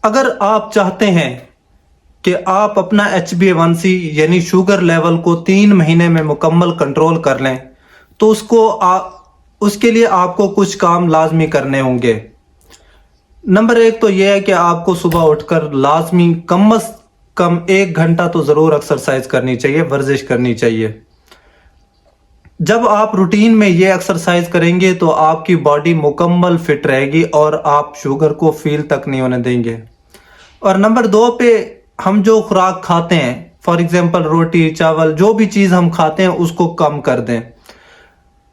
اگر آپ چاہتے ہیں کہ آپ اپنا HbA1c یعنی شوگر لیول کو 3 مہینے میں مکمل کنٹرول کر لیں تو اس کے لیے آپ کو کچھ کام لازمی کرنے ہوں گے۔ نمبر 1 تو یہ ہے کہ آپ کو صبح اٹھ کر لازمی کم از کم 1 گھنٹہ تو ضرور ایکسرسائز کرنی چاہیے، ورزش کرنی چاہیے۔ جب آپ روٹین میں یہ ایکسرسائز کریں گے تو آپ کی باڈی مکمل فٹ رہے گی اور آپ شوگر کو فیل تک نہیں ہونے دیں گے۔ اور نمبر 2 پہ ہم جو خوراک کھاتے ہیں، فار ایگزامپل روٹی چاول، جو بھی چیز ہم کھاتے ہیں اس کو کم کر دیں،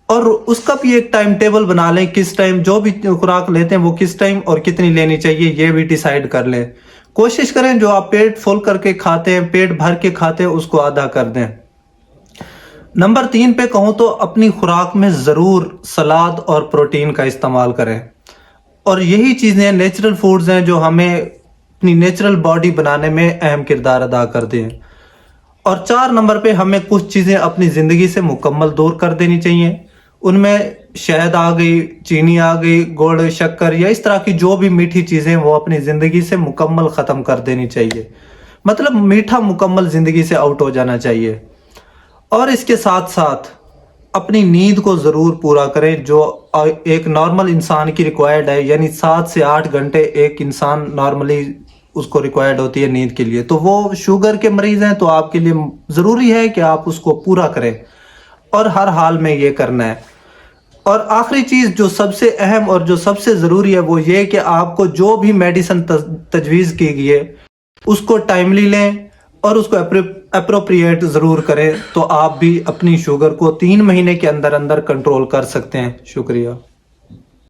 اور اس کا بھی ایک ٹائم ٹیبل بنا لیں، کس ٹائم جو بھی خوراک لیتے ہیں وہ کس ٹائم اور کتنی لینی چاہیے یہ بھی ڈیسائیڈ کر لیں۔ کوشش کریں جو آپ پیٹ فل کر کے کھاتے ہیں، پیٹ بھر کے کھاتے ہیں، اس کو آدھا کر دیں۔ نمبر 3 پہ کہوں تو اپنی خوراک میں ضرور سلاد اور پروٹین کا استعمال کریں، اور یہی چیزیں نیچرل فوڈز ہیں جو ہمیں اپنی نیچرل باڈی بنانے میں اہم کردار ادا کرتے ہیں۔ اور 4 نمبر پہ ہمیں کچھ چیزیں اپنی زندگی سے مکمل دور کر دینی چاہیے۔ ان میں شہد آ گئی، چینی آ گئی، گڑ، شکر یا اس طرح کی جو بھی میٹھی چیزیں وہ اپنی زندگی سے مکمل ختم کر دینی چاہیے، مطلب میٹھا مکمل زندگی سے آؤٹ ہو جانا چاہیے۔ اور اس کے ساتھ ساتھ اپنی نیند کو ضرور پورا کریں جو ایک نارمل انسان کی ریکوائرڈ ہے، یعنی 7 سے 8 گھنٹے ایک انسان نارملی اس کو ریکوائرڈ ہوتی ہے نیند کے لیے۔ تو وہ شوگر کے مریض ہیں تو آپ کے لیے ضروری ہے کہ آپ اس کو پورا کریں، اور ہر حال میں یہ کرنا ہے۔ اور آخری چیز جو سب سے اہم اور جو سب سے ضروری ہے وہ یہ کہ آپ کو جو بھی میڈیسن تجویز کی گئی ہے اس کو ٹائملی لیں اور اس کو اپروپریٹ ضرور کریں، تو آپ بھی اپنی شوگر کو 3 مہینے کے اندر کنٹرول کر سکتے ہیں۔ شکریہ۔